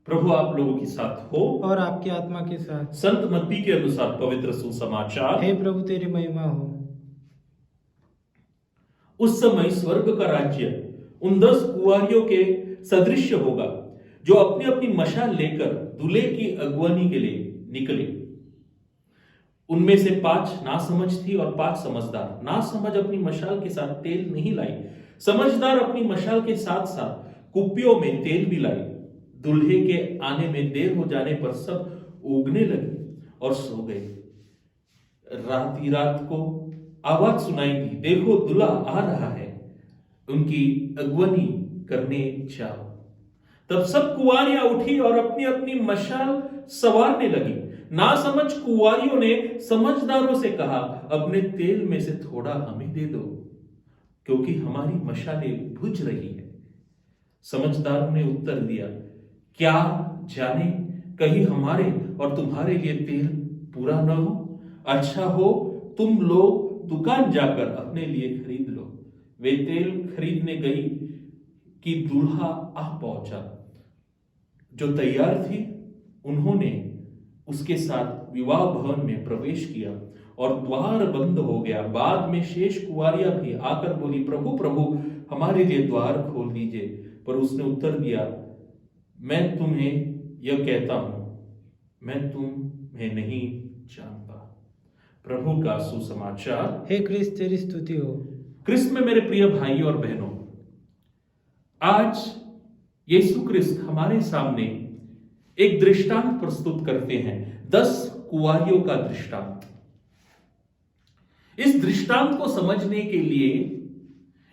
प्रभु आप लोगों के साथ हो और आपकी आत्मा के साथ। संत मत्ती के अनुसार पवित्र सुसमाचार। हे प्रभु तेरी महिमा हो। उस समय स्वर्ग का राज्य उन 10 कुंवारियों के सदृश होगा जो अपनी अपनी मशाल लेकर दूल्हे की अगवानी के लिए निकले। उनमें से 5 नासमझ थी और 5 समझदार। नासमझ अपनी मशाल के साथ तेल नहीं लाई, समझदार अपनी मशाल के साथ साथ कुप्पियों में तेल भी लाई। दूल्हे के आने में देर हो जाने पर सब उगने लगे और सो गए। रात को आवाज सुनाई दी, देखो दूल्हा आ रहा है, उनकी अगवानी करने जाओ। तब सब कुंवारियां उठी और अपनी अपनी मशाल संवारने लगी। नासमझ कुंवारियों ने समझदारों से कहा, अपने तेल में से थोड़ा हमें दे दो, क्योंकि हमारी मशालें बुझ रही है। समझदारों ने उत्तर दिया, क्या जाने कहीं हमारे और तुम्हारे लिए तेल पूरा न हो। अच्छा हो तुम लोग दुकान जाकर अपने लिए खरीद लो। वे तेल खरीदने गई कि दूल्हा आ पहुंचा। जो तैयार थी उन्होंने उसके साथ विवाह भवन में प्रवेश किया और द्वार बंद हो गया। बाद में शेष कुंवारियां भी आकर बोली, प्रभु प्रभु हमारे लिए द्वार खोल दीजिए। पर उसने उत्तर दिया, मैं तुम्हें यह कहता हूं, मैं तुम्हें नहीं जानता। प्रभु का सुसमाचार। हे क्रिस्त तेरी स्तुति हो। क्रिस्त में मेरे प्रिय भाई और बहनों, आज यीशु क्रिस्त हमारे सामने एक दृष्टांत प्रस्तुत करते हैं, 10 कुंवारियों का दृष्टांत। इस दृष्टांत को समझने के लिए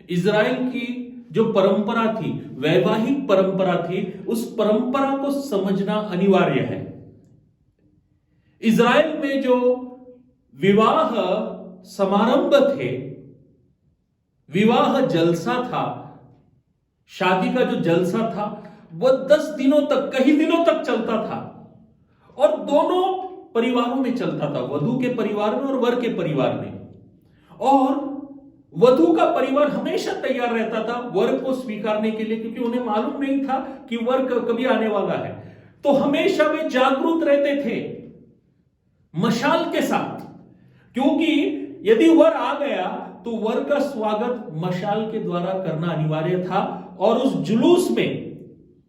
इज़राइल की जो परंपरा थी, वैवाहिक परंपरा थी, उस परंपरा को समझना अनिवार्य है। इज़राइल में जो विवाह समारंभ थे, विवाह जलसा था, शादी का जो जलसा था वह 10 दिनों तक, कई दिनों तक चलता था और दोनों परिवारों में चलता था, वधू के परिवार में और वर के परिवार में। और वधू का परिवार हमेशा तैयार रहता था वर को स्वीकारने के लिए, क्योंकि उन्हें मालूम नहीं था कि वर कभी आने वाला है। तो हमेशा वे जागरूक रहते थे मशाल के साथ, क्योंकि यदि वर आ गया तो वर का स्वागत मशाल के द्वारा करना अनिवार्य था। और उस जुलूस में,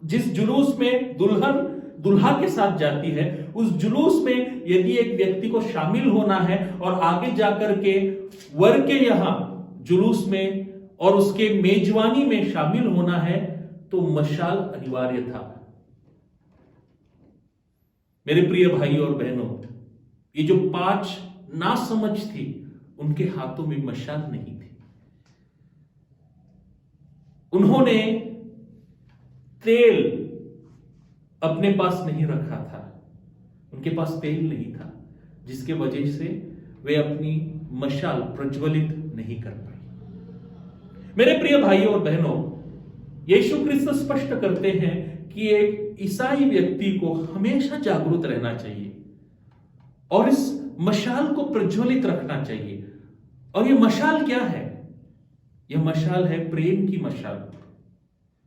जिस जुलूस में दुल्हन दुल्हा के साथ जाती है, उस जुलूस में यदि एक व्यक्ति को शामिल होना है और आगे जाकर के वर के यहां जुलूस में और उसके मेजबानी में शामिल होना है, तो मशाल अनिवार्य था। मेरे प्रिय भाई और बहनों, ये जो 5 नासमझ थी, उनके हाथों में मशाल नहीं थी। उन्होंने तेल अपने पास नहीं रखा था, उनके पास तेल नहीं था, जिसके वजह से वे अपनी मशाल प्रज्वलित नहीं कर पाए। मेरे प्रिय भाइयों और बहनों, यीशु क्रिस्त स्पष्ट करते हैं कि एक ईसाई व्यक्ति को हमेशा जागरूक रहना चाहिए और इस मशाल को प्रज्वलित रखना चाहिए। और ये मशाल क्या है? यह मशाल है प्रेम की मशाल,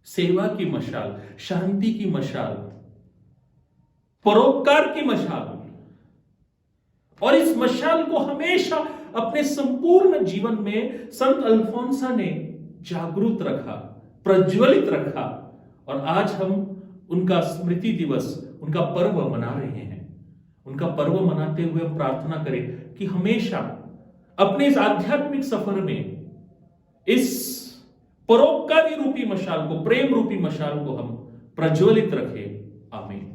सेवा की मशाल, शांति की मशाल, परोपकार की मशाल। और इस मशाल को हमेशा अपने संपूर्ण जीवन में संत अल्फोंसा ने जागरूक रखा, प्रज्वलित रखा। और आज हम उनका स्मृति दिवस, उनका पर्व मना रहे हैं। उनका पर्व मनाते हुए हम प्रार्थना करें कि हमेशा अपने इस आध्यात्मिक सफर में इस परोपकारी रूपी मशाल को, प्रेम रूपी मशाल को हम प्रज्वलित रखें। आमीन।